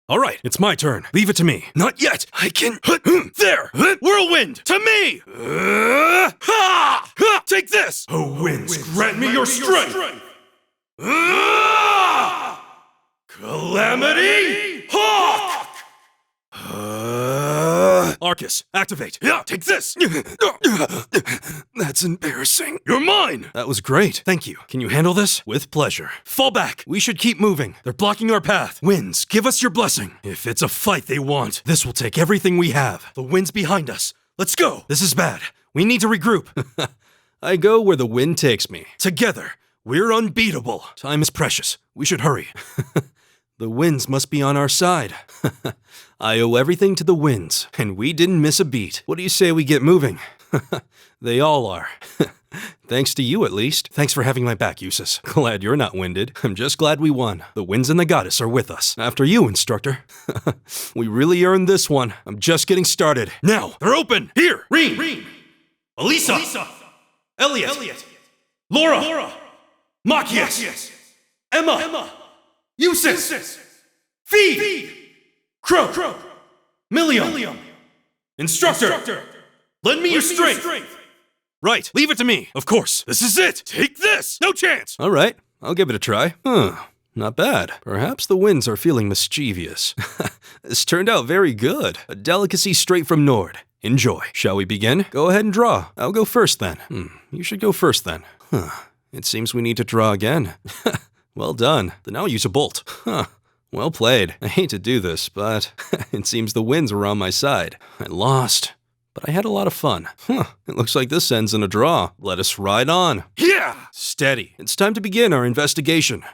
All right, it's my turn. Leave it to me. Not yet. I can... There! Whirlwind! To me! Take this! Oh, winds, grant me your strength! Calamity Hawk! Arcus, activate. Yeah, take this. That's embarrassing. You're mine. That was great. Thank you. Can you handle this? With pleasure. Fall back. We should keep moving. They're blocking our path. Winds, give us your blessing. If it's a fight they want, this will take everything we have. The wind's behind us. Let's go. This is bad. We need to regroup. I go where the wind takes me. Together, we're unbeatable. Time is precious. We should hurry. The winds must be on our side. I owe everything to the winds, and we didn't miss a beat. What do you say we get moving? They all are. Thanks to you, at least. Thanks for having my back, Eustace. Glad you're not winded. I'm just glad we won. The winds and the goddess are with us. After you, instructor. We really earned this one. I'm just getting started. Now, they're open. Here, Reen. Elisa. Elliot. Laura. Machias. Emma. Eustace! Feed! Crow! Millium! Instructor! Lend me your strength! Right, leave it to me. Of course. This is it! Take this! No chance! All right, I'll give it a try. Not bad. Perhaps the winds are feeling mischievous. This turned out very good. A delicacy straight from Nord. Enjoy. Shall we begin? Go ahead and draw. I'll go first then. You should go first then. It seems we need to draw again. Well done. Then I'll use a bolt. Well played. I hate to do this, but it seems the winds were on my side. I lost, but I had a lot of fun. It looks like this ends in a draw. Let us ride on. Yeah! Steady. It's time to begin our investigation.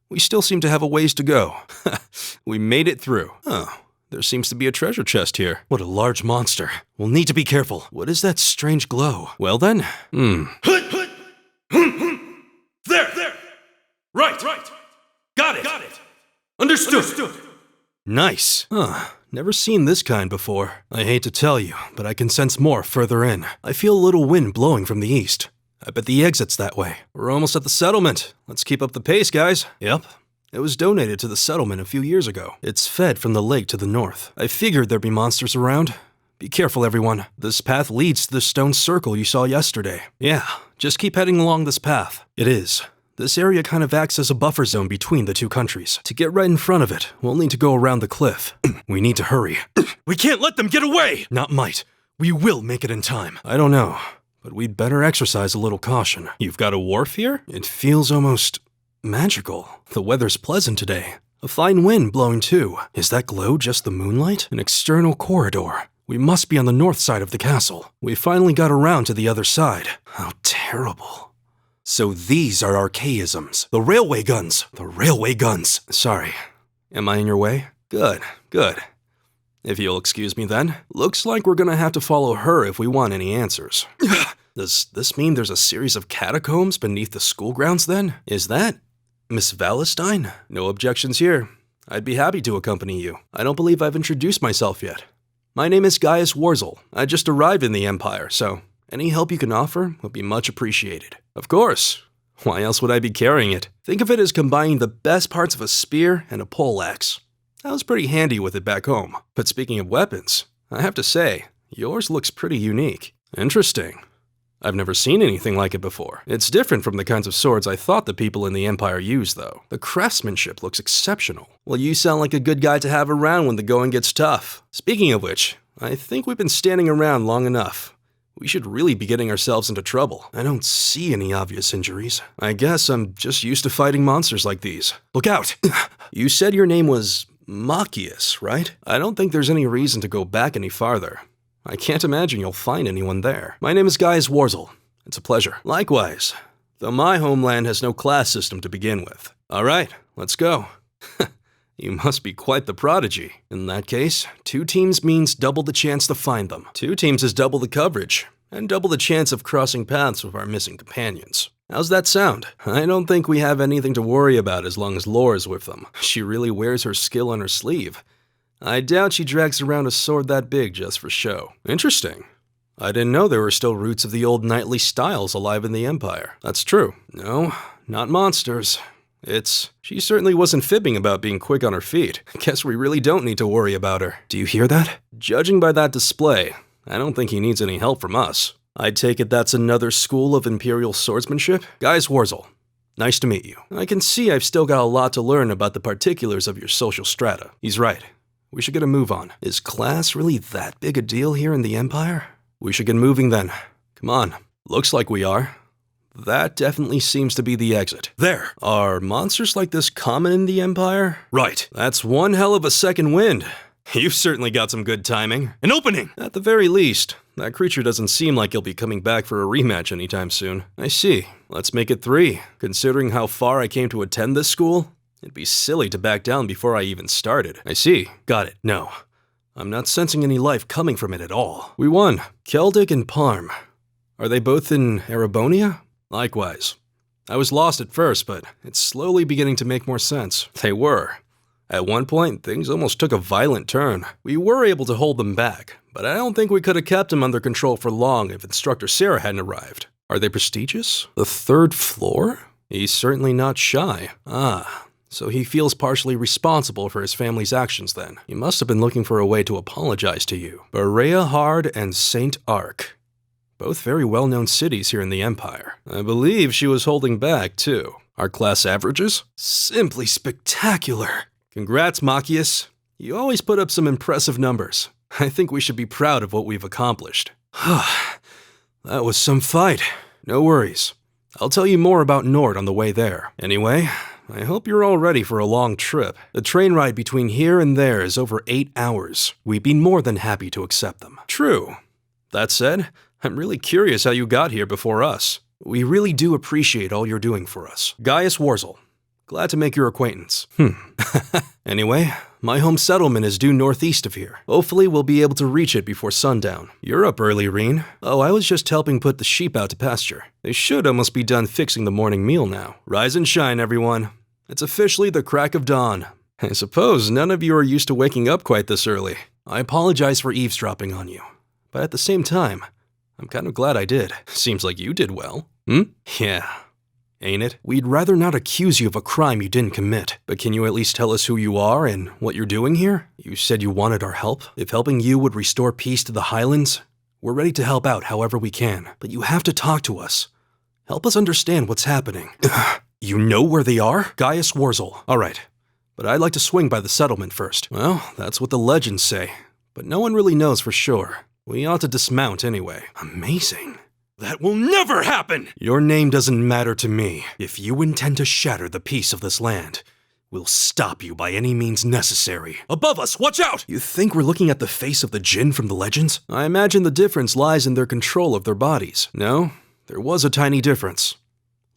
We still seem to have a ways to go. We made it through. There seems to be a treasure chest here. What a large monster. We'll need to be careful. What is that strange glow? Well then. There! Right. Got it. Understood. Nice. Never seen this kind before. I hate to tell you, but I can sense more further in. I feel a little wind blowing from the east. I bet the exit's that way. We're almost at the settlement. Let's keep up the pace, guys. Yep. It was donated to the settlement a few years ago. It's fed from the lake to the north. I figured there'd be monsters around. Be careful, everyone. This path leads to the stone circle you saw yesterday. Yeah, just keep heading along this path. It is. This area kind of acts as a buffer zone between the two countries. To get right in front of it, we'll need to go around the cliff. We need to hurry. We can't let them get away! Not might. We will make it in time. I don't know, but we'd better exercise a little caution. You've got a wharf here? It feels almost magical. The weather's pleasant today. A fine wind blowing too. Is that glow just the moonlight? An external corridor. We must be on the north side of the castle. We finally got around to the other side. How terrible. So these are archaisms. The railway guns. Sorry. Am I in your way? Good. If you'll excuse me then. Looks like we're gonna have to follow her if we want any answers. Does this mean there's a series of catacombs beneath the school grounds then? Is that Miss Valestine? No objections here. I'd be happy to accompany you. I don't believe I've introduced myself yet. My name is Gaius Worzel. I just arrived in the Empire, so any help you can offer would be much appreciated. Of course. Why else would I be carrying it? Think of it as combining the best parts of a spear and a poleaxe. I was pretty handy with it back home. But speaking of weapons, I have to say, yours looks pretty unique. Interesting. I've never seen anything like it before. It's different from the kinds of swords I thought the people in the Empire used, though. The craftsmanship looks exceptional. Well, you sound like a good guy to have around when the going gets tough. Speaking of which, I think we've been standing around long enough. We should really be getting ourselves into trouble. I don't see any obvious injuries. I guess I'm just used to fighting monsters like these. Look out! You said your name was Machias, right? I don't think there's any reason to go back any farther. I can't imagine you'll find anyone there. My name is Gaius Worzel. It's a pleasure. Likewise, though my homeland has no class system to begin with. All right, let's go. You must be quite the prodigy. In that case, 2 teams means double the chance to find them. 2 teams is double the coverage, and double the chance of crossing paths with our missing companions. How's that sound? I don't think we have anything to worry about as long as Laura's with them. She really wears her skill on her sleeve. I doubt she drags around a sword that big just for show. Interesting. I didn't know there were still roots of the old knightly styles alive in the Empire. That's true. No, not monsters. She certainly wasn't fibbing about being quick on her feet. Guess we really don't need to worry about her. Do you hear that? Judging by that display, I don't think he needs any help from us. I take it that's another school of Imperial swordsmanship? Gaius Worzel. Nice to meet you. I can see I've still got a lot to learn about the particulars of your social strata. He's right. We should get a move on. Is class really that big a deal here in the Empire? We should get moving then. Come on. Looks like we are. That definitely seems to be the exit. There! Are monsters like this common in the Empire? Right. That's one hell of a second wind. You've certainly got some good timing. An opening! At the very least, that creature doesn't seem like he'll be coming back for a rematch anytime soon. I see. Let's make it 3. Considering how far I came to attend this school, it'd be silly to back down before I even started. I see. Got it. No. I'm not sensing any life coming from it at all. We won. Celtic and Parm. Are they both in Erebonia? Likewise. I was lost at first, but it's slowly beginning to make more sense. They were. At one point, things almost took a violent turn. We were able to hold them back, but I don't think we could have kept them under control for long if Instructor Sarah hadn't arrived. Are they prestigious? The 3rd floor? He's certainly not shy. So he feels partially responsible for his family's actions then. He must have been looking for a way to apologize to you. Berea Hard and St. Arc. Both very well-known cities here in the Empire. I believe she was holding back, too. Our class averages? Simply spectacular. Congrats, Machias. You always put up some impressive numbers. I think we should be proud of what we've accomplished. That was some fight. No worries. I'll tell you more about Nord on the way there. Anyway, I hope you're all ready for a long trip. The train ride between here and there is over 8 hours. We'd be more than happy to accept them. True. That said, I'm really curious how you got here before us. We really do appreciate all you're doing for us. Gaius Worzel. Glad to make your acquaintance. Anyway, my home settlement is due northeast of here. Hopefully we'll be able to reach it before sundown. You're up early, Reen. Oh, I was just helping put the sheep out to pasture. They should almost be done fixing the morning meal now. Rise and shine, everyone. It's officially the crack of dawn. I suppose none of you are used to waking up quite this early. I apologize for eavesdropping on you. But at the same time, I'm kind of glad I did. Seems like you did well. Yeah. Ain't it? We'd rather not accuse you of a crime you didn't commit. But can you at least tell us who you are and what you're doing here? You said you wanted our help. If helping you would restore peace to the Highlands, we're ready to help out however we can. But you have to talk to us. Help us understand what's happening. You know where they are? Gaius Worzel. All right. But I'd like to swing by the settlement first. Well, that's what the legends say. But no one really knows for sure. We ought to dismount anyway. Amazing. That will never happen! Your name doesn't matter to me. If you intend to shatter the peace of this land, we'll stop you by any means necessary. Above us, watch out! You think we're looking at the face of the Jinn from the legends? I imagine the difference lies in their control of their bodies. No, there was a tiny difference.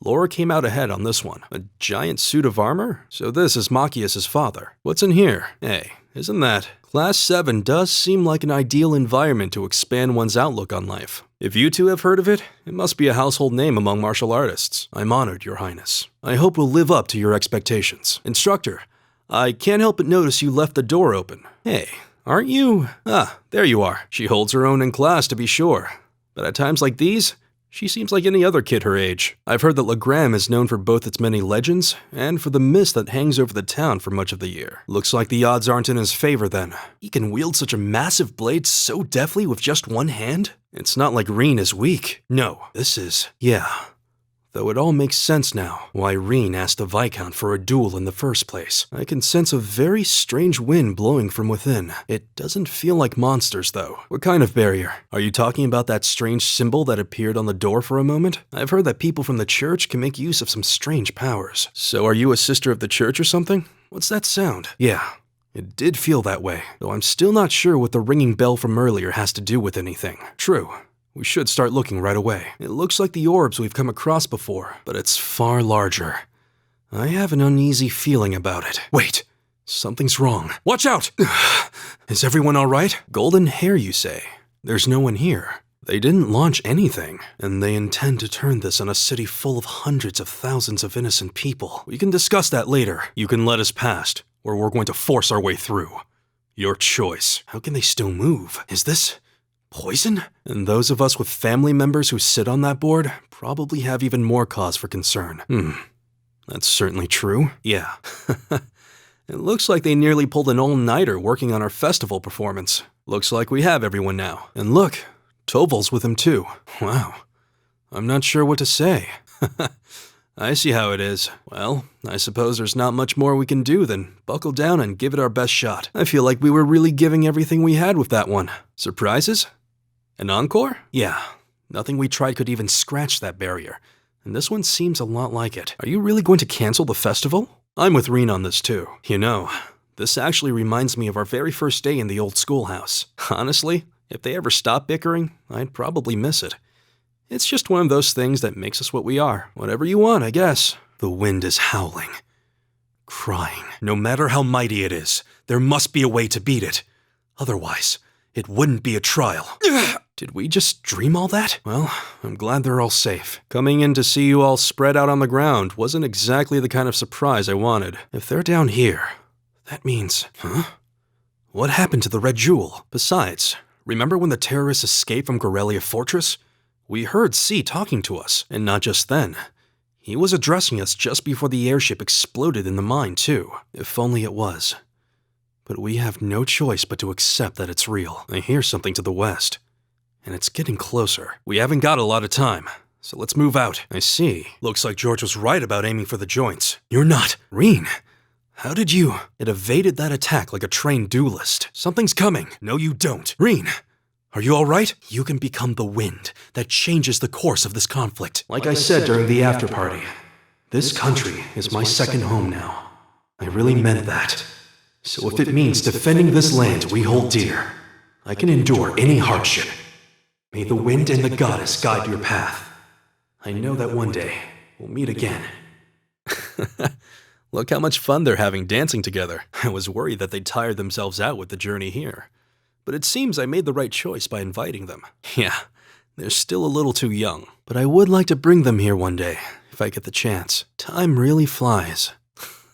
Laura came out ahead on this one. A giant suit of armor? So this is Machias' father. What's in here? Hey, isn't that? Class 7 does seem like an ideal environment to expand one's outlook on life. If you two have heard of it, it must be a household name among martial artists. I'm honored, Your Highness. I hope we'll live up to your expectations. Instructor, I can't help but notice you left the door open. Hey, aren't you? There you are. She holds her own in class, to be sure. But at times like these, she seems like any other kid her age. I've heard that Legram is known for both its many legends and for the mist that hangs over the town for much of the year. Looks like the odds aren't in his favor then. He can wield such a massive blade so deftly with just one hand? It's not like Reen is weak. No, this is... yeah. Though it all makes sense now, why Reen asked the Viscount for a duel in the first place. I can sense a very strange wind blowing from within. It doesn't feel like monsters, though. What kind of barrier? Are you talking about that strange symbol that appeared on the door for a moment? I've heard that people from the church can make use of some strange powers. So are you a sister of the church or something? What's that sound? Yeah, it did feel that way, though I'm still not sure what the ringing bell from earlier has to do with anything. True. We should start looking right away. It looks like the orbs we've come across before, but it's far larger. I have an uneasy feeling about it. Wait, something's wrong. Watch out! Is everyone all right? Golden hair, you say? There's no one here. They didn't launch anything, and they intend to turn this on a city full of hundreds of thousands of innocent people. We can discuss that later. You can let us past, or we're going to force our way through. Your choice. How can they still move? Is this... poison? And those of us with family members who sit on that board probably have even more cause for concern. That's certainly true. Yeah. It looks like they nearly pulled an all-nighter working on our festival performance. Looks like we have everyone now. And look, Toval's with him too. Wow. I'm not sure what to say. I see how it is. Well, I suppose there's not much more we can do than buckle down and give it our best shot. I feel like we were really giving everything we had with that one. Surprises? An encore? Yeah. Nothing we tried could even scratch that barrier. And this one seems a lot like it. Are you really going to cancel the festival? I'm with Reen on this too. You know, this actually reminds me of our very first day in the old schoolhouse. Honestly, if they ever stopped bickering, I'd probably miss it. It's just one of those things that makes us what we are. Whatever you want, I guess. The wind is howling. Crying. No matter how mighty it is, there must be a way to beat it. Otherwise, it wouldn't be a trial. Did we just dream all that? Well, I'm glad they're all safe. Coming in to see you all spread out on the ground wasn't exactly the kind of surprise I wanted. If they're down here, that means... Huh? What happened to the Red Jewel? Besides, remember when the terrorists escaped from Gorelia Fortress? We heard C talking to us, and not just then. He was addressing us just before the airship exploded in the mine, too. If only it was. But we have no choice but to accept that it's real. I hear something to the west. And it's getting closer. We haven't got a lot of time, so let's move out. I see. Looks like George was right about aiming for the joints. You're not. Reen, how did you? It evaded that attack like a trained duelist. Something's coming. No, you don't. Reen, are you all right? You can become the wind that changes the course of this conflict. Like I said during the after party, this country is my second home now. I really meant that. So if it means defending this land we hold dear, I can endure any hardship. May the wind and the goddess guide your path. I know that one day we'll meet again. Look how much fun they're having dancing together. I was worried that they'd tire themselves out with the journey here. But it seems I made the right choice by inviting them. Yeah, they're still a little too young. But I would like to bring them here one day, if I get the chance. Time really flies.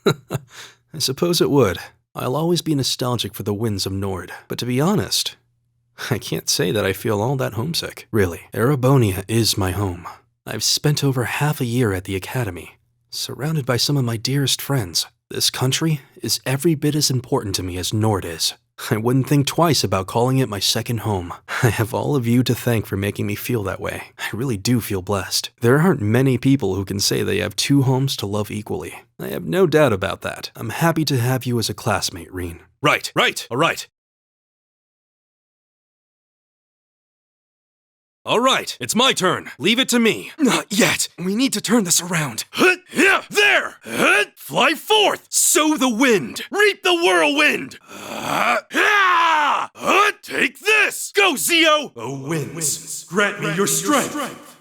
I suppose it would. I'll always be nostalgic for the winds of Nord. But to be honest, I can't say that I feel all that homesick. Really, Erebonia is my home. I've spent over half a year at the academy, surrounded by some of my dearest friends. This country is every bit as important to me as Nord is. I wouldn't think twice about calling it my second home. I have all of you to thank for making me feel that way. I really do feel blessed. There aren't many people who can say they have two homes to love equally. I have no doubt about that. I'm happy to have you as a classmate, Reen. Right, all right. All right, it's my turn. Leave it to me. Not yet. We need to turn this around. Yeah, there! Fly forth! Sow the wind! Reap the whirlwind! Take this! Go, Zeo! O winds, grant me your strength!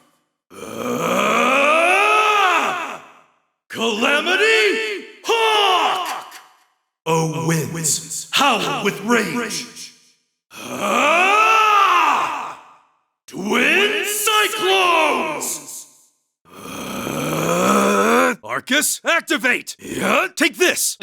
Calamity! Hawk! O winds, howl with rage! Twin cyclones! Arcus, activate! Take this!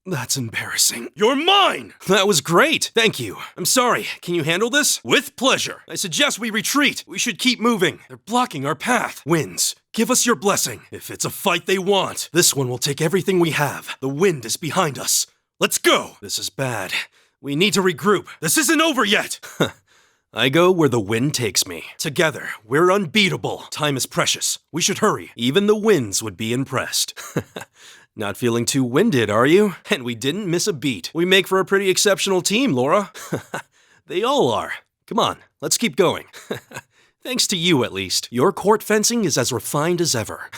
That's embarrassing. You're mine! That was great, thank you. I'm sorry, can you handle this? With pleasure. I suggest we retreat. We should keep moving. They're blocking our path. Winds, give us your blessing. If it's a fight they want, this one will take everything we have. The wind is behind us. Let's go! This is bad. We need to regroup. This isn't over yet! I go where the wind takes me. Together, we're unbeatable. Time is precious. We should hurry. Even the winds would be impressed. Not feeling too winded, are you? And we didn't miss a beat. We make for a pretty exceptional team, Laura. They all are. Come on, let's keep going. Thanks to you, at least. Your court fencing is as refined as ever.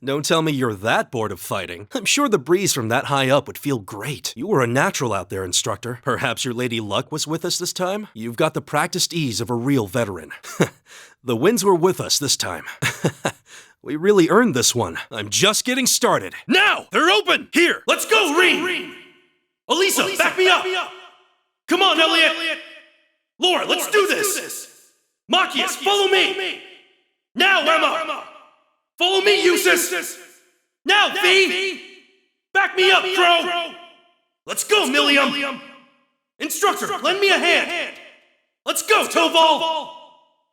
Don't tell me you're that bored of fighting. I'm sure the breeze from that high up would feel great. You were a natural out there, instructor. Perhaps your Lady Luck was with us this time? You've got the practiced ease of a real veteran. The winds were with us this time. We really earned this one. I'm just getting started. Now! They're open! Here! Let's go, Reen! Elisa, back me up! Come on, Elliot! Laura, let's do this! Machias, follow me! Now, Emma! Follow me, Eustace! Now, Fee! Back me up, Crow! Let's go, Millium! Instructor, lend me a hand! Let's go, Toval!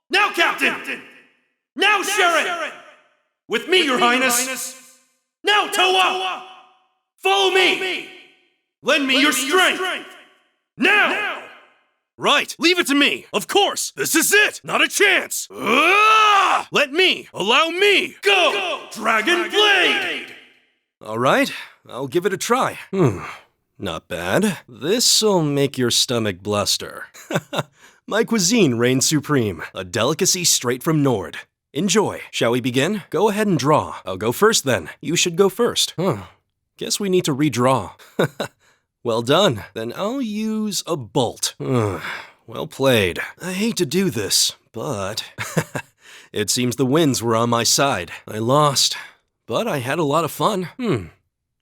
Now, Captain! Now, Sharon! With me, Your Highness! Now, Toa! Follow me! Lend me your strength! Now! Right, leave it to me! Of course! This is it! Not a chance! Let me! Allow me! Go! Dragon Blade! Alright, I'll give it a try. Not bad. This'll make your stomach bluster. My cuisine reigns supreme. A delicacy straight from Nord. Enjoy. Shall we begin? Go ahead and draw. I'll go first then. You should go first. Guess we need to redraw. Well done. Then I'll use a bolt. Well played. I hate to do this, but it seems the winds were on my side. I lost, but I had a lot of fun.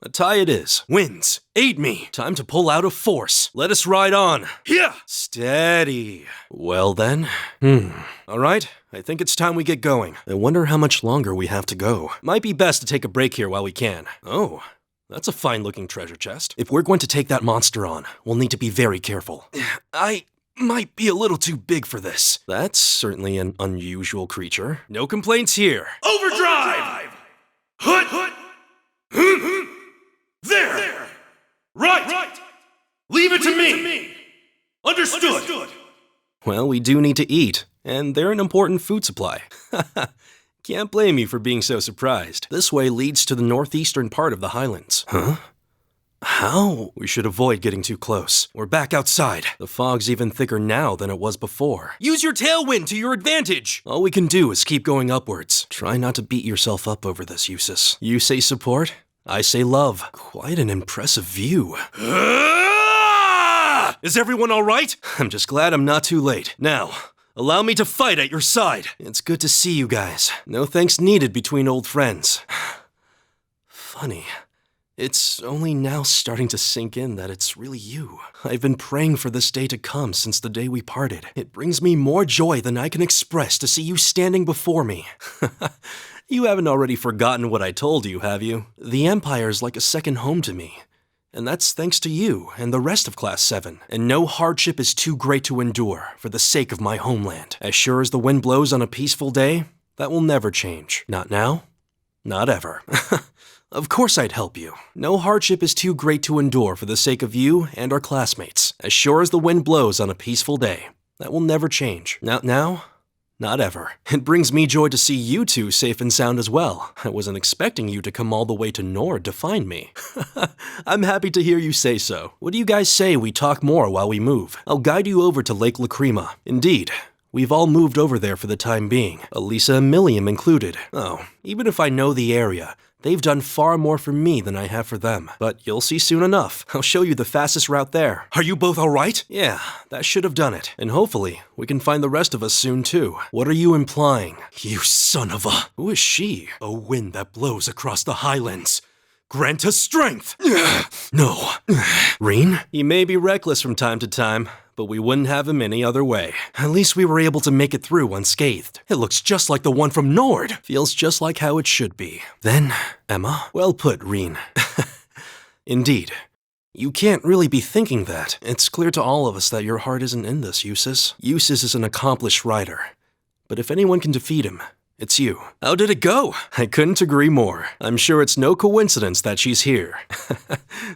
A tie it is. Winds, aid me. Time to pull out a force. Let us ride on. Here. Steady. Well then. All right, I think it's time we get going. I wonder how much longer we have to go. Might be best to take a break here while we can. Oh, that's a fine-looking treasure chest. If we're going to take that monster on, we'll need to be very careful. I might be a little too big for this. That's certainly an unusual creature. No complaints here. Overdrive! Hut! There! Right! Leave it to me! Understood! Well, we do need to eat, and they're an important food supply. Can't blame you for being so surprised. This way leads to the northeastern part of the highlands. Huh? How? We should avoid getting too close. We're back outside. The fog's even thicker now than it was before. Use your tailwind to your advantage! All we can do is keep going upwards. Try not to beat yourself up over this, Eustace. You say support, I say love. Quite an impressive view. Is everyone all right? I'm just glad I'm not too late. Now, allow me to fight at your side. It's good to see you guys. No thanks needed between old friends. Funny. It's only now starting to sink in that it's really you. I've been praying for this day to come since the day we parted. It brings me more joy than I can express to see you standing before me. You haven't already forgotten what I told you, have you? The Empire's like a second home to me. And that's thanks to you and the rest of Class 7. And no hardship is too great to endure for the sake of my homeland. As sure as the wind blows on a peaceful day, that will never change. Not now, not ever. Of course I'd help you. No hardship is too great to endure for the sake of you and our classmates. As sure as the wind blows on a peaceful day, that will never change. Not now, not ever. It brings me joy to see you two safe and sound as well. I wasn't expecting you to come all the way to Nord to find me. I'm happy to hear you say so. What do you guys say we talk more while we move? I'll guide you over to Lake Lacrima. Indeed. We've all moved over there for the time being, Elisa and Milliam included. Oh, even if I know the area, they've done far more for me than I have for them. But you'll see soon enough. I'll show you the fastest route there. Are you both all right? Yeah, that should have done it. And hopefully, we can find the rest of us soon too. What are you implying? You son of a... Who is she? A wind that blows across the highlands. Grant us strength! No. Reen? He may be reckless from time to time, but we wouldn't have him any other way. At least we were able to make it through unscathed. It looks just like the one from Nord. Feels just like how it should be. Then, Emma? Well put, Reen. Indeed. You can't really be thinking that. It's clear to all of us that your heart isn't in this, Eustace. Eustace is an accomplished rider. But if anyone can defeat him, it's you. How did it go? I couldn't agree more. I'm sure it's no coincidence that she's here.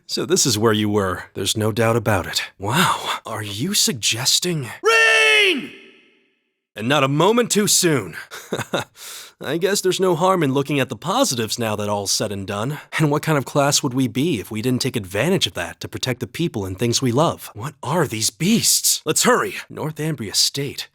So this is where you were. There's no doubt about it. Wow, are you suggesting... Rain! And not a moment too soon. I guess there's no harm in looking at the positives now that all's said and done. And what kind of class would we be if we didn't take advantage of that to protect the people and things we love? What are these beasts? Let's hurry! Northumbria State.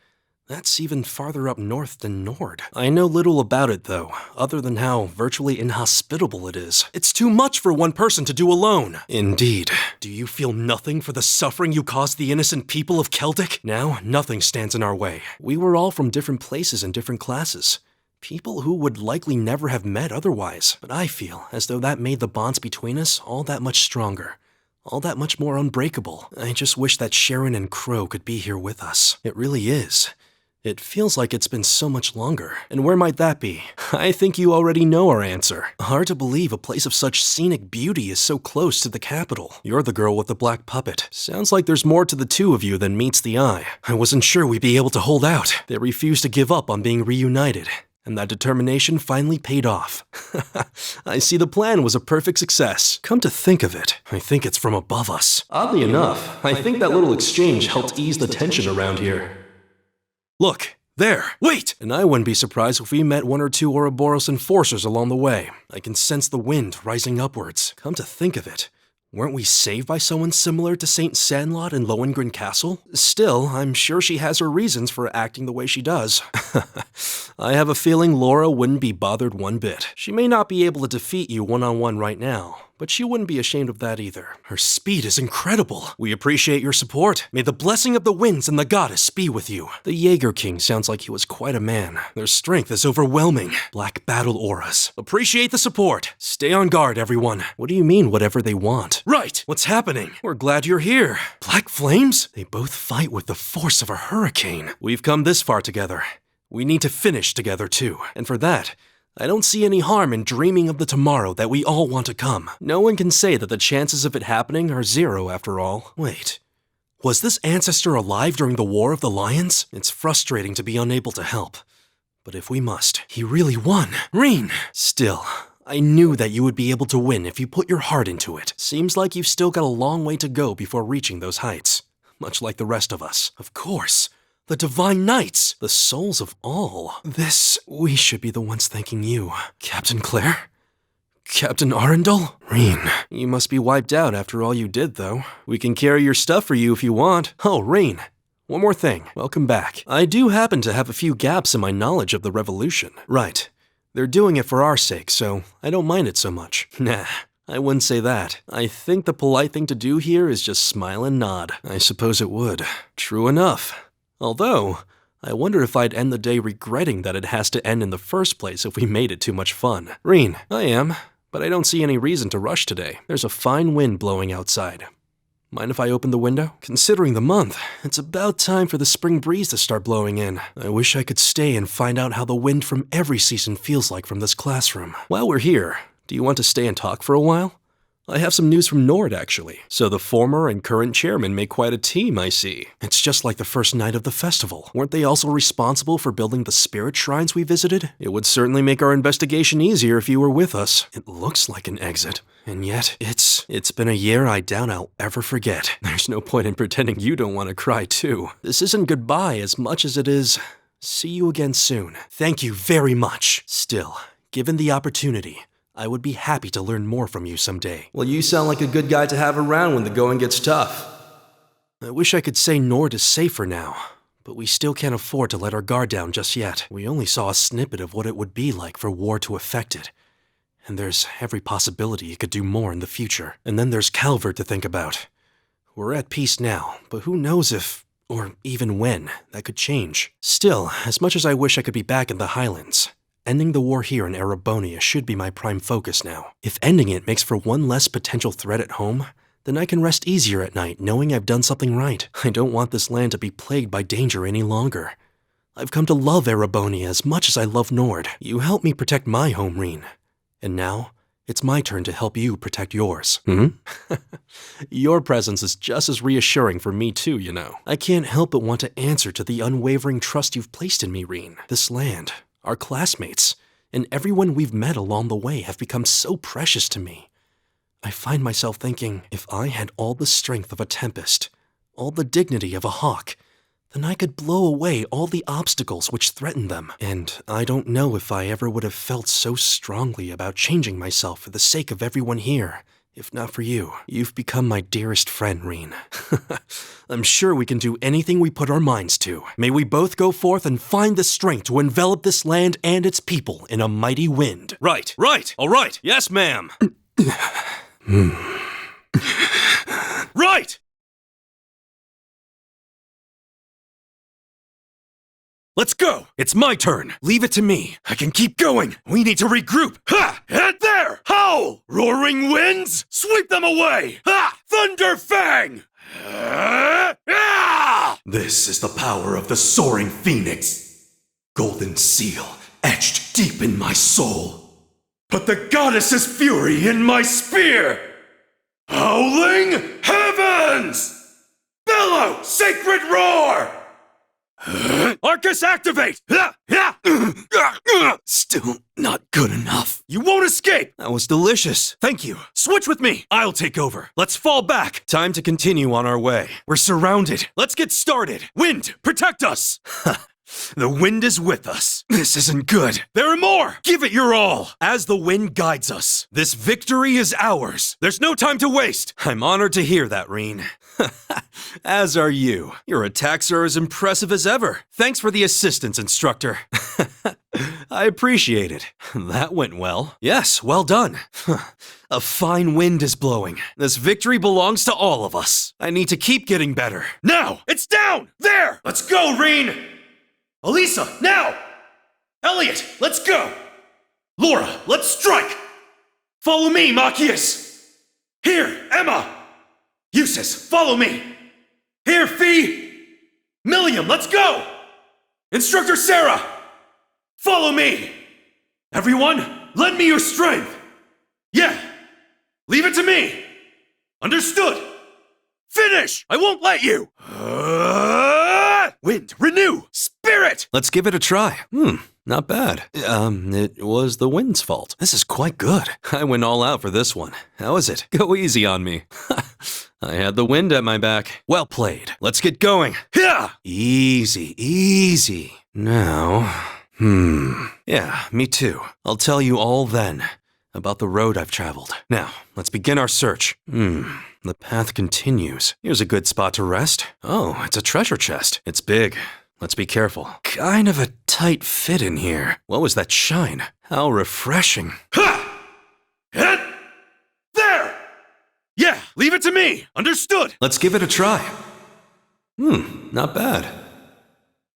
That's even farther up north than Nord. I know little about it, though, other than how virtually inhospitable it is. It's too much for one person to do alone. Indeed. Do you feel nothing for the suffering you caused the innocent people of Celtic? Now, nothing stands in our way. We were all from different places and different classes. People who would likely never have met otherwise. But I feel as though that made the bonds between us all that much stronger. All that much more unbreakable. I just wish that Sharon and Crow could be here with us. It really is. It feels like it's been so much longer. And where might that be? I think you already know our answer. Hard to believe a place of such scenic beauty is so close to the capital. You're the girl with the black puppet. Sounds like there's more to the two of you than meets the eye. I wasn't sure we'd be able to hold out. They refused to give up on being reunited. and that determination finally paid off. I see the plan was a perfect success. Come to think of it, I think it's from above us. Oddly enough, I think that little exchange helped ease the tension around here. Look, there! Wait! And I wouldn't be surprised if we met one or two Ouroboros enforcers along the way. I can sense the wind rising upwards. Come to think of it, weren't we saved by someone similar to Saint Sandlot in Lohengrin Castle? Still, I'm sure she has her reasons for acting the way she does. I have a feeling Laura wouldn't be bothered one bit. She may not be able to defeat you one-on-one right now, but she wouldn't be ashamed of that either. Her speed is incredible. We appreciate your support. May the blessing of the winds and the goddess be with you. The Jaeger King sounds like he was quite a man. Their strength is overwhelming. Black battle auras. Appreciate the support. Stay on guard, everyone. What do you mean, whatever they want? Right! What's happening? We're glad you're here. Black flames? They both fight with the force of a hurricane. We've come this far together. We need to finish together, too. And for that, I don't see any harm in dreaming of the tomorrow that we all want to come. No one can say that the chances of it happening are zero after all. Wait, was this ancestor alive during the War of the Lions? It's frustrating to be unable to help. But if we must, he really won. Reen! Still, I knew that you would be able to win if you put your heart into it. Seems like you've still got a long way to go before reaching those heights. Much like the rest of us. Of course. The Divine Knights, the souls of all. We should be the ones thanking you. Captain Claire? Captain Arundel? Reen, you must be wiped out after all you did, though. We can carry your stuff for you if you want. Oh, Reen, one more thing. Welcome back. I do happen to have a few gaps in my knowledge of the Revolution. Right. They're doing it for our sake, so I don't mind it so much. Nah. I wouldn't say that. I think the polite thing to do here is just smile and nod. I suppose it would. True enough. Although, I wonder if I'd end the day regretting that it has to end in the first place if we made it too much fun. Reen, I am, but I don't see any reason to rush today. There's a fine wind blowing outside. Mind if I open the window? Considering the month, it's about time for the spring breeze to start blowing in. I wish I could stay and find out how the wind from every season feels like from this classroom. While we're here, do you want to stay and talk for a while? I have some news from Nord, actually. So the former and current chairman make quite a team, I see. It's just like the first night of the festival. Weren't they also responsible for building the spirit shrines we visited? It would certainly make our investigation easier if you were with us. It looks like an exit. And yet, it's been a year I doubt I'll ever forget. There's no point in pretending you don't want to cry, too. This isn't goodbye as much as it is see you again soon. Thank you very much. Still, given the opportunity, I would be happy to learn more from you someday. Well, you sound like a good guy to have around when the going gets tough. I wish I could say Nord is safer now, but we still can't afford to let our guard down just yet. We only saw a snippet of what it would be like for war to affect it. And there's every possibility it could do more in the future. And then there's Calvert to think about. We're at peace now, but who knows if, or even when, that could change. Still, as much as I wish I could be back in the Highlands, ending the war here in Erebonia should be my prime focus now. If ending it makes for one less potential threat at home, then I can rest easier at night knowing I've done something right. I don't want this land to be plagued by danger any longer. I've come to love Erebonia as much as I love Nord. You helped me protect my home, Reen. And now, it's my turn to help you protect yours. Your presence is just as reassuring for me too, you know. I can't help but want to answer to the unwavering trust you've placed in me, Reen. This land, our classmates, and everyone we've met along the way have become so precious to me. I find myself thinking, if I had all the strength of a tempest, all the dignity of a hawk, then I could blow away all the obstacles which threaten them. And I don't know if I ever would have felt so strongly about changing myself for the sake of everyone here, if not for you. You've become my dearest friend, Reen. I'm sure we can do anything we put our minds to. May we both go forth and find the strength to envelop this land and its people in a mighty wind. Right, all right, yes, ma'am. Right! Let's go! It's my turn! Leave it to me. I can keep going. We need to regroup. Ha! Head there! Howl! Roaring winds! Sweep them away! Ha! Thunder Fang! This is the power of the soaring phoenix. Golden seal etched deep in my soul. But the goddess's fury in my spear! Howling heavens! Bellow, sacred roar! Arcus, activate! Still not good enough. You won't escape! That was delicious. Thank you. Switch with me. I'll take over. Let's fall back. Time to continue on our way. We're surrounded. Let's get started. Wind, protect us! The wind is with us. This isn't good. There are more! Give it your all! As the wind guides us, this victory is ours. There's no time to waste. I'm honored to hear that, Reen. As are you. Your attacks are as impressive as ever. Thanks for the assistance, instructor. I appreciate it. That went well. Yes, well done. A fine wind is blowing. This victory belongs to all of us. I need to keep getting better. Now! It's down! There! Let's go, Reen! Elisa, now! Elliot, let's go! Laura, let's strike! Follow me, Machias! Here, Emma! Eustace, follow me! Here, Fee! Milliam, let's go! Instructor Sarah! Follow me! Everyone, lend me your strength! Yeah! Leave it to me! Understood! Finish! I won't let you! Wind, renew, spirit! Let's give it a try. Not bad. It was the wind's fault. This is quite good. I went all out for this one. How is it? Go easy on me. I had the wind at my back. Well played. Let's get going. Yeah! Easy, easy. Now, yeah, me too. I'll tell you all then about the road I've traveled. Now, let's begin our search. The path continues. Here's a good spot to rest. Oh, it's a treasure chest. It's big. Let's be careful. Kind of a tight fit in here. What was that shine? How refreshing. Ha! Hit! There! Yeah, leave it to me. Understood. Let's give it a try. Not bad.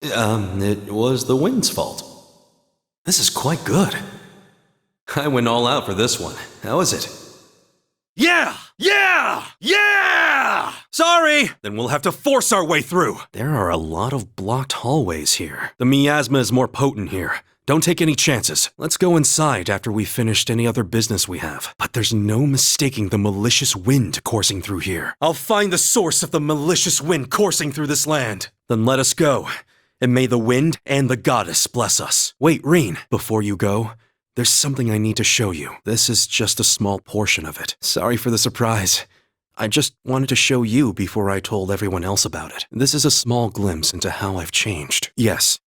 It was the wind's fault. This is quite good. I went all out for this one. How is it? Yeah! Yeah! Yeah! Sorry! Then we'll have to force our way through. There are a lot of blocked hallways here. The miasma is more potent here. Don't take any chances. Let's go inside after we've finished any other business we have. But there's no mistaking the malicious wind coursing through here. I'll find the source of the malicious wind coursing through this land. Then let us go. And may the wind and the goddess bless us. Wait, Reen, before you go, there's something I need to show you. This is just a small portion of it. Sorry for the surprise. I just wanted to show you before I told everyone else about it. This is a small glimpse into how I've changed. Yes,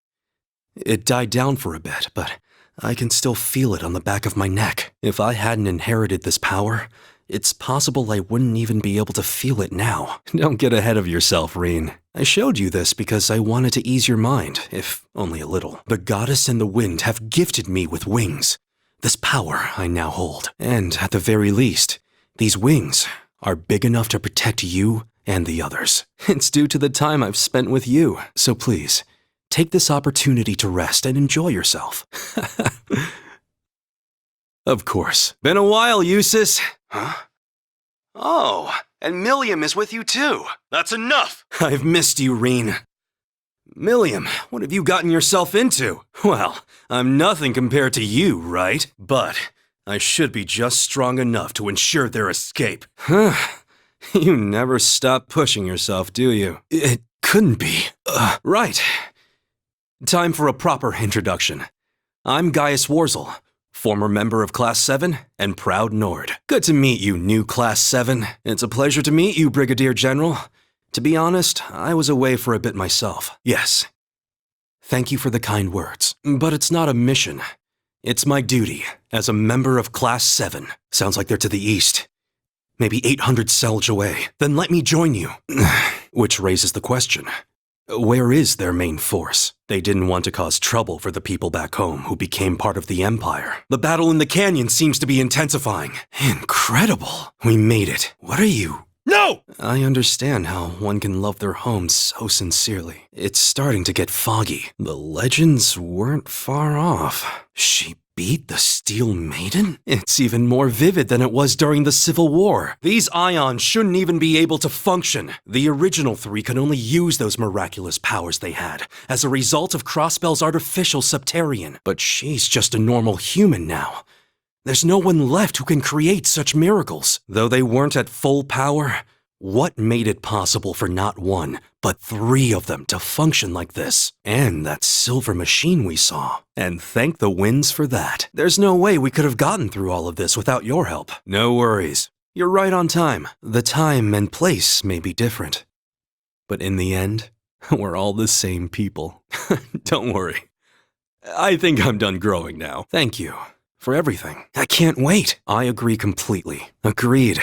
it died down for a bit, but I can still feel it on the back of my neck. If I hadn't inherited this power, it's possible I wouldn't even be able to feel it now. Don't get ahead of yourself, Reen. I showed you this because I wanted to ease your mind, if only a little. The goddess and the wind have gifted me with wings. This power I now hold. And at the very least, these wings are big enough to protect you and the others. It's due to the time I've spent with you. So please, take this opportunity to rest and enjoy yourself. Of course. Been a while, Eustace. Huh? Oh, and Milliam is with you too. That's enough. I've missed you, Reen. Milliam, what have you gotten yourself into? Well, I'm nothing compared to you, right? But I should be just strong enough to ensure their escape. You never stop pushing yourself, do you? It couldn't be. Right. Time for a proper introduction. I'm Gaius Worzel, former member of Class 7 and proud Nord. Good to meet you, new Class 7. It's a pleasure to meet you, Brigadier General. To be honest, I was away for a bit myself. Yes. Thank you for the kind words. But it's not a mission. It's my duty as a member of Class 7. Sounds like they're to the east. Maybe 800 Selge away. Then let me join you. Which raises the question. Where is their main force? They didn't want to cause trouble for the people back home who became part of the Empire. The battle in the canyon seems to be intensifying. Incredible. We made it. What are you? No! I understand how one can love their home so sincerely. It's starting to get foggy. The legends weren't far off. She beat the Steel Maiden? It's even more vivid than it was during the Civil War. These ions shouldn't even be able to function. The original three could only use those miraculous powers they had as a result of Crossbell's artificial Septarian. But she's just a normal human now. There's no one left who can create such miracles. Though they weren't at full power, What made it possible for not one, but three of them to function like this? And that silver machine we saw. And thank the winds for that. There's no way we could have gotten through all of this without your help. No worries. You're right on time. The time and place may be different. But in the end, we're all the same people. Don't worry. I think I'm done growing now. Thank you for everything. I can't wait. I agree completely. Agreed.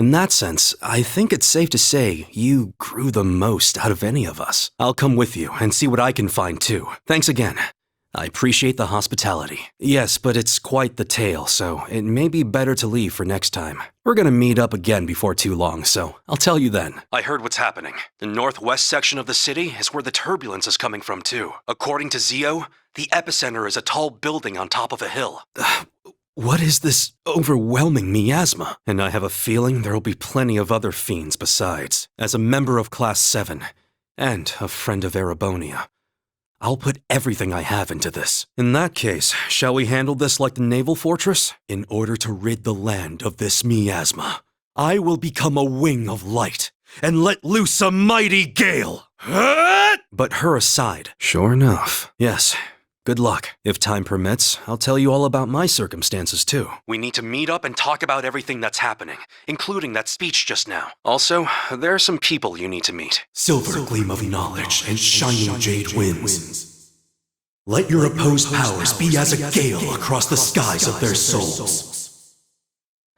In that sense, I think it's safe to say you grew the most out of any of us. I'll come with you and see what I can find too. Thanks again. I appreciate the hospitality. Yes, but it's quite the tale, so it may be better to leave for next time. We're gonna meet up again before too long, so I'll tell you then. I heard what's happening. The northwest section of the city is where the turbulence is coming from too. According to Zio, the epicenter is a tall building on top of a hill. What is this overwhelming miasma? And I have a feeling there'll be plenty of other fiends besides. As a member of Class 7, and a friend of Erebonia, I'll put everything I have into this. In that case, shall we handle this like the naval fortress? In order to rid the land of this miasma, I will become a wing of light and let loose a mighty gale. But her aside. Sure enough. Yes. Good luck. If time permits, I'll tell you all about my circumstances too. We need to meet up and talk about everything that's happening, including that speech just now. Also, there are some people you need to meet. Silver gleam of knowledge and shining jade winds. Let your opposed powers be as a gale across the skies of their souls.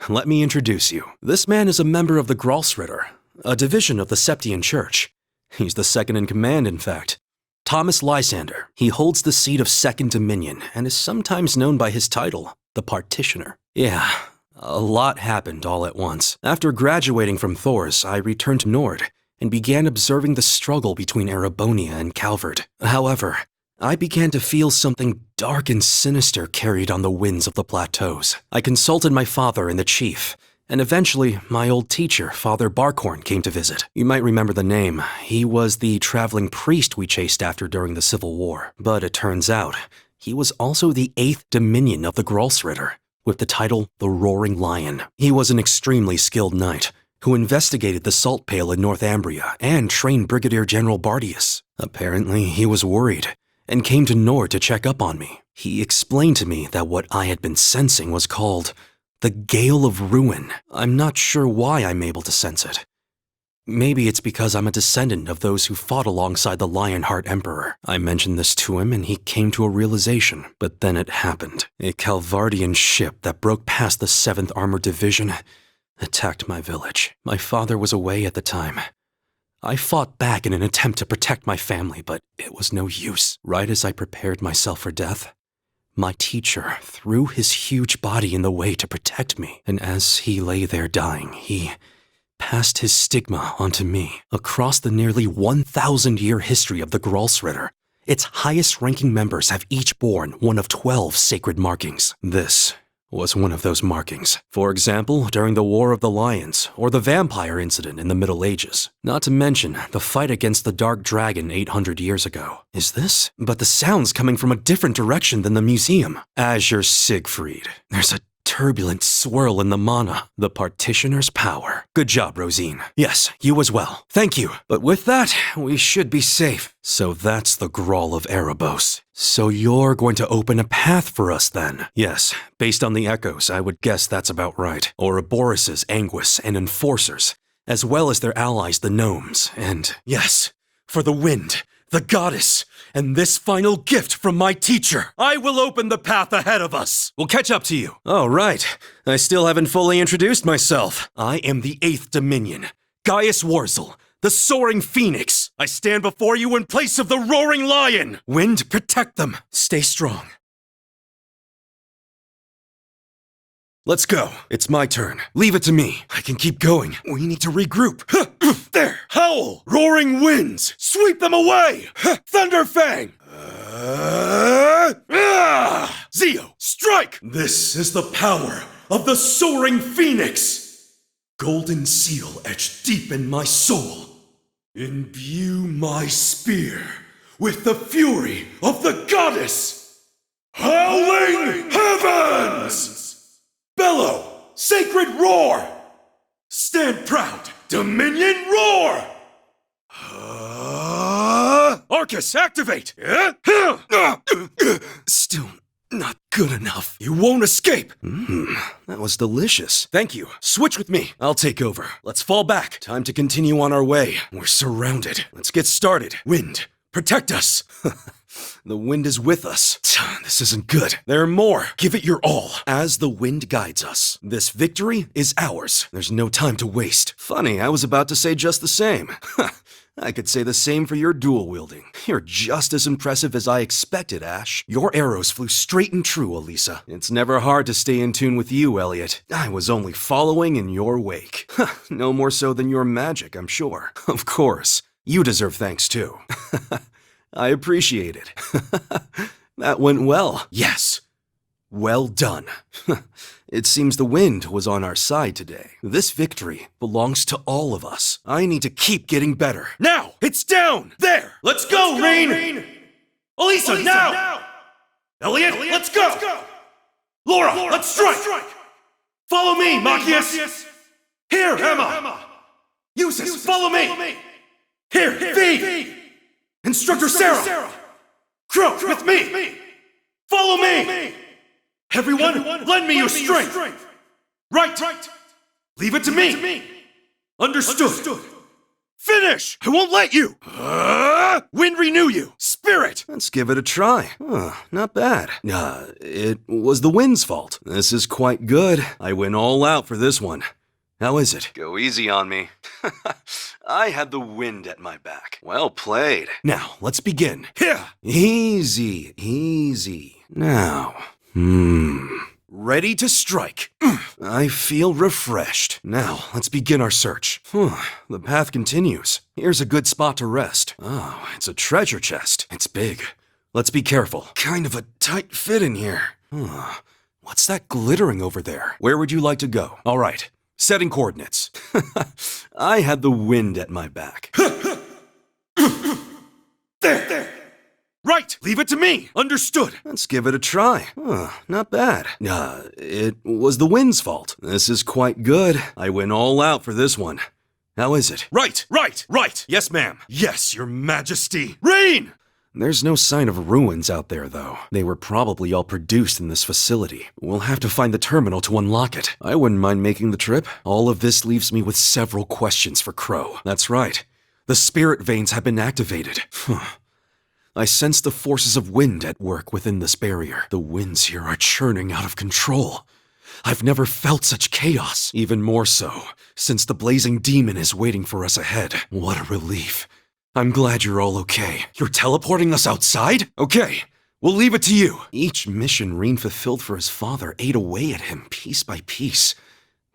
Let me introduce you. This man is a member of the Gralsritter, a division of the Septian Church. He's the second in command, in fact. Thomas Lysander. He holds the seat of Second Dominion and is sometimes known by his title, the Partitioner. Yeah, a lot happened all at once. After graduating from Thors, I returned to Nord and began observing the struggle between Erebonia and Calvard. However, I began to feel something dark and sinister carried on the winds of the plateaus. I consulted my father and the chief, and eventually my old teacher, Father Barkhorn, came to visit. You might remember the name. He was the traveling priest we chased after during the Civil War. But it turns out, he was also the 8th Dominion of the Gralsritter, with the title the Roaring Lion. He was an extremely skilled knight, who investigated the Salt Pale in Northumbria and trained Brigadier General Bardius. Apparently, he was worried, and came to Nord to check up on me. He explained to me that what I had been sensing was called the Gale of Ruin. I'm not sure why I'm able to sense it. Maybe it's because I'm a descendant of those who fought alongside the Lionheart Emperor. I mentioned this to him and he came to a realization, but then it happened. A Calvardian ship that broke past the 7th Armored Division attacked my village. My father was away at the time. I fought back in an attempt to protect my family, but it was no use. Right as I prepared myself for death, my teacher threw his huge body in the way to protect me, and as he lay there dying, he passed his stigma onto me. Across the nearly 1,000-year history of the Gralsritter, its highest-ranking members have each borne one of 12 sacred markings. This was one of those markings. For example, during the War of the Lions, or the vampire incident in the Middle Ages. Not to mention the fight against the Dark Dragon 800 years ago. Is this? But the sound's coming from a different direction than the museum. Azure Siegfried. There's a turbulent swirl in the mana, the Partitioner's power. Good job, Rosine. Yes, you as well. Thank you. But with that, we should be safe. So that's the Grawl of Erebos. So you're going to open a path for us then? Yes, based on the echoes, I would guess that's about right. Ouroboros' Anguis and Enforcers, as well as their allies the Gnomes, and yes, for the wind, the goddess, and this final gift from my teacher. I will open the path ahead of us. We'll catch up to you. Oh, right. I still haven't fully introduced myself. I am the 8th Dominion, Gaius Worzel, the Soaring Phoenix. I stand before you in place of the Roaring Lion. Wind, protect them. Stay strong. Let's go. It's my turn. Leave it to me. I can keep going. We need to regroup. There! Howl! Roaring winds! Sweep them away! Thunderfang! Zio, strike! This is the power of the Soaring Phoenix! Golden seal etched deep in my soul. Imbue my spear with the fury of the goddess! Howling heavens! Bellow, sacred roar! Stand proud Dominion roar! Arcus, activate! Still not good enough. You won't escape! That was delicious. Thank you. Switch with me. I'll take over. Let's fall back. Time to continue on our way. We're surrounded. Let's get started. Wind, protect us! The wind is with us. This isn't good. There are more. Give it your all. As the wind guides us, this victory is ours. There's no time to waste. Funny, I was about to say just the same. I could say the same for your dual wielding. You're just as impressive as I expected, Ash. Your arrows flew straight and true, Elisa. It's never hard to stay in tune with you, Elliot. I was only following in your wake. No more so than your magic, I'm sure. Of course. You deserve thanks, too. I appreciate it. That went well. Yes. Well done. It seems the wind was on our side today. This victory belongs to all of us. I need to keep getting better. Now! It's down! There! Let's go, Rain! Elisa, now! Elliot, let's go! Laura, let's strike! Follow me, Machias! Here, Emma! Eustace, follow me! Here, V! Instructor Sarah! Crow, with me! Follow me! Everyone, lend me your strength! Right! Leave it to me! Understood! Finish! I won't let you! Wind renew you! Spirit! Let's give it a try. Not bad. It was the wind's fault. This is quite good. I went all out for this one. How is it? Go easy on me. I had the wind at my back. Well played. Now, let's begin. Here! Easy. Now. Ready to strike. I feel refreshed. Now, let's begin our search. The path continues. Here's a good spot to rest. Oh, it's a treasure chest. It's big. Let's be careful. Kind of a tight fit in here. What's that glittering over there? Where would you like to go? All right. Setting coordinates. I had the wind at my back. There! Right! Leave it to me! Understood! Let's give it a try. Not bad. It was the wind's fault. This is quite good. I went all out for this one. How is it? Right! Yes, ma'am. Yes, your majesty. Rain! There's no sign of ruins out there, though. They were probably all produced in this facility. We'll have to find the terminal to unlock it. I wouldn't mind making the trip. All of this leaves me with several questions for Crow. That's right. The spirit veins have been activated. I sense the forces of wind at work within this barrier. The winds here are churning out of control. I've never felt such chaos. Even more so, since the blazing demon is waiting for us ahead. What a relief. I'm glad you're all okay. You're teleporting us outside? Okay, we'll leave it to you. Each mission Reen fulfilled for his father ate away at him piece by piece,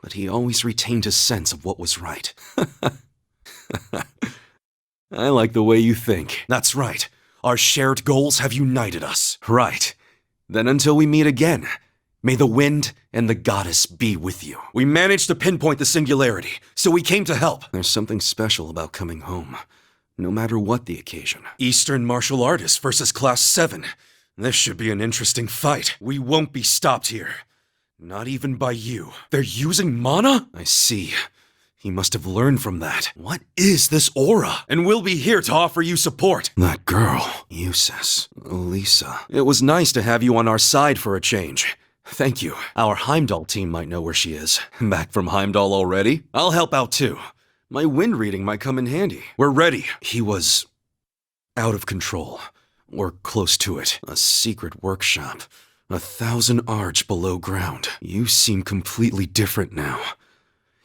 but he always retained his sense of what was right. I like the way you think. That's right. Our shared goals have united us. Right. Then until we meet again, may the wind and the goddess be with you. We managed to pinpoint the singularity, so we came to help. There's something special about coming home. No matter what the occasion. Eastern martial artists versus Class 7. This should be an interesting fight. We won't be stopped here. Not even by you. They're using mana? I see. He must have learned from that. What is this aura? And we'll be here to offer you support. That girl, Eustace, Elisa. It was nice to have you on our side for a change. Thank you. Our Heimdall team might know where she is. Back from Heimdall already? I'll help out too. My wind reading might come in handy. We're ready. He was out of control, or close to it. A secret workshop, 1,000 arch below ground. You seem completely different now.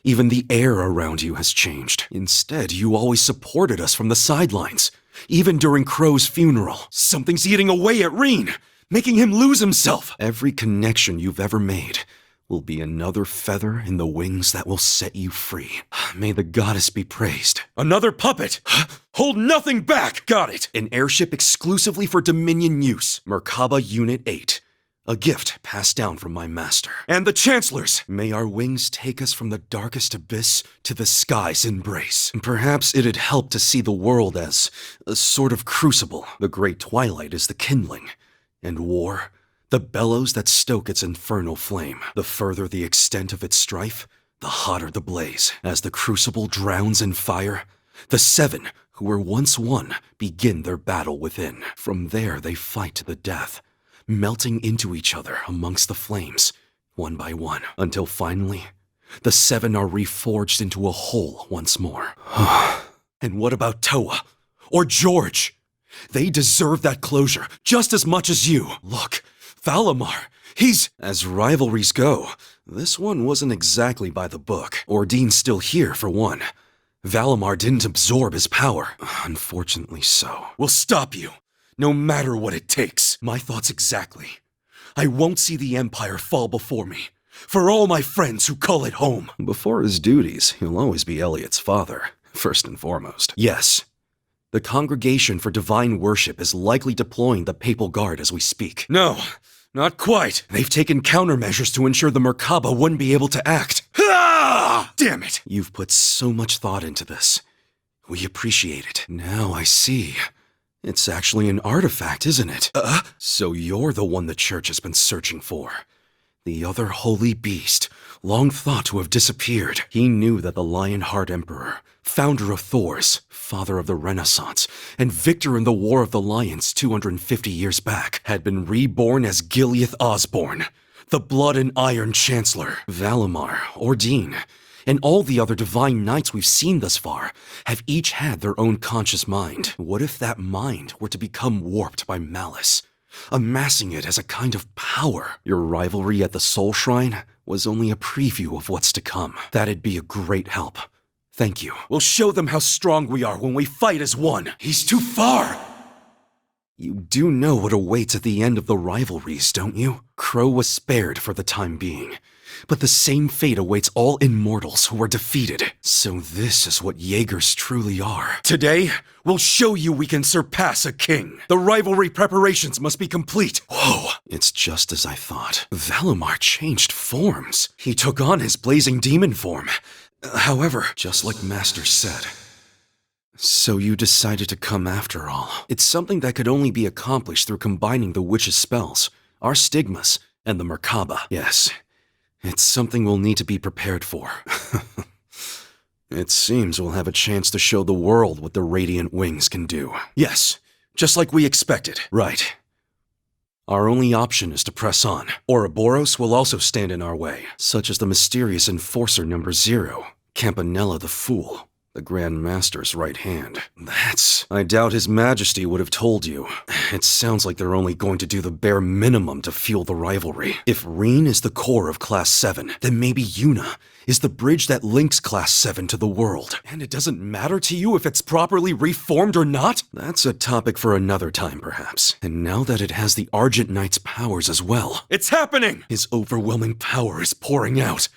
Even the air around you has changed. Instead, you always supported us from the sidelines, even during Crow's funeral. Something's eating away at Reen, making him lose himself. Every connection you've ever made will be another feather in the wings that will set you free. May the goddess be praised. Another puppet! Hold nothing back! Got it! An airship exclusively for Dominion use. Merkaba Unit 8. A gift passed down from my master. And the Chancellor's! May our wings take us from the darkest abyss to the sky's embrace. Perhaps it'd help to see the world as a sort of crucible. The great twilight is the kindling. And war, the bellows that stoke its infernal flame. The further the extent of its strife, the hotter the blaze. As the crucible drowns in fire, the 7 who were once one begin their battle within. From there they fight to the death, melting into each other amongst the flames, one by one, until finally, the 7 are reforged into a whole once more. And what about Toa? Or George? They deserve that closure just as much as you. Look, Valimar, he's... As rivalries go, this one wasn't exactly by the book. Ordine's still here, for one. Valimar didn't absorb his power. Unfortunately so. We'll stop you, no matter what it takes. My thoughts exactly. I won't see the Empire fall before me. For all my friends who call it home. Before his duties, he'll always be Elliot's father, first and foremost. Yes. The Congregation for Divine Worship is likely deploying the Papal Guard as we speak. No, not quite. They've taken countermeasures to ensure the Merkaba wouldn't be able to act. Ah! Damn it! You've put so much thought into this. We appreciate it. Now I see. It's actually an artifact, isn't it? So you're the one the Church has been searching for. The other holy beast, long thought to have disappeared. He knew that the Lionheart Emperor, founder of Thors, father of the Renaissance, and victor in the War of the Lions 250 years back, had been reborn as Gileath Osborne, the Blood and Iron Chancellor. Valimar, Ordine, and all the other divine knights we've seen thus far have each had their own conscious mind. What if that mind were to become warped by malice, amassing it as a kind of power? Your rivalry at the Soul Shrine was only a preview of what's to come. That'd be a great help. Thank you. We'll show them how strong we are when we fight as one. He's too far! You do know what awaits at the end of the rivalries, don't you? Crow was spared for the time being, but the same fate awaits all immortals who are defeated. So this is what Jaegers truly are. Today, we'll show you we can surpass a king. The rivalry preparations must be complete. Whoa, it's just as I thought. Valimar changed forms. He took on his blazing demon form. However, just like Master said, so you decided to come after all. It's something that could only be accomplished through combining the witch's spells, our stigmas, and the Merkaba. Yes, it's something we'll need to be prepared for. It seems we'll have a chance to show the world what the Radiant Wings can do. Yes, just like we expected. Right. Our only option is to press on. Ouroboros will also stand in our way, such as the mysterious Enforcer number 0, Campanella the Fool, the Grand Master's right hand. I doubt His Majesty would have told you. It sounds like they're only going to do the bare minimum to fuel the rivalry. If Reen is the core of Class 7, then maybe Yuna is the bridge that links Class 7 to the world. And it doesn't matter to you if it's properly reformed or not? That's a topic for another time, perhaps. And now that it has the Argent Knight's powers as well. It's happening! His overwhelming power is pouring out.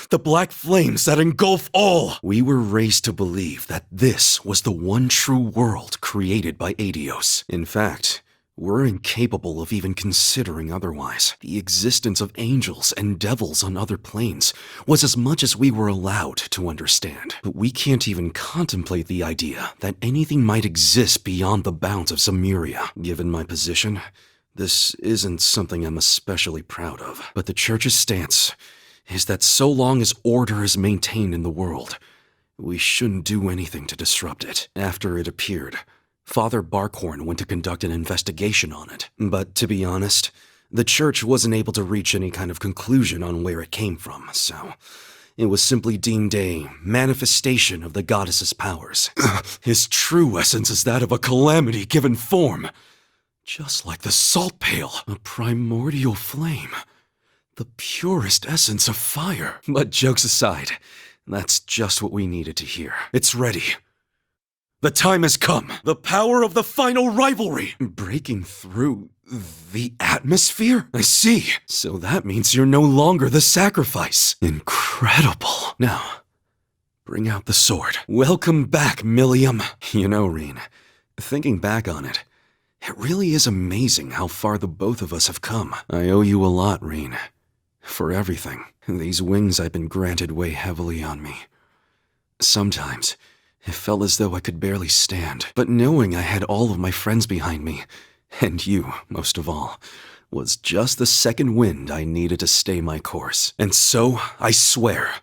The black flames that engulf all. We were raised to believe that this was the one true world created by Adios. In fact, we're incapable of even considering otherwise. The existence of angels and devils on other planes was as much as we were allowed to understand. But we can't even contemplate the idea that anything might exist beyond the bounds of Zemuria. Given my position, this isn't something I'm especially proud of. But the Church's stance is that so long as order is maintained in the world, we shouldn't do anything to disrupt it. After it appeared, Father Barkhorn went to conduct an investigation on it. But to be honest, the Church wasn't able to reach any kind of conclusion on where it came from, so it was simply deemed a manifestation of the goddess's powers. His true essence is that of a calamity given form, just like the salt pail, a primordial flame. The purest essence of fire. But jokes aside, that's just what we needed to hear. It's ready. The time has come. The power of the final rivalry. Breaking through the atmosphere? I see. So that means you're no longer the sacrifice. Incredible. Now, bring out the sword. Welcome back, Millium. You know, Reen, thinking back on it, it really is amazing how far the both of us have come. I owe you a lot, Reen. For everything. These wings I've been granted weigh heavily on me. Sometimes, it felt as though I could barely stand. But knowing I had all of my friends behind me, and you, most of all, was just the second wind I needed to stay my course. And so, I swear,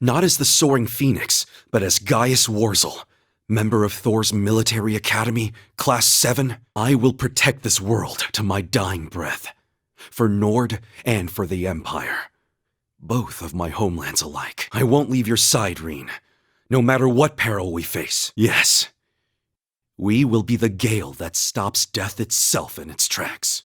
Not as the Soaring Phoenix, but as Gaius Worzel, member of Thor's military academy, Class 7. I will protect this world to my dying breath. For Nord and for the Empire. Both of my homelands alike. I won't leave your side, Reen. No matter what peril we face. Yes. We will be the gale that stops death itself in its tracks.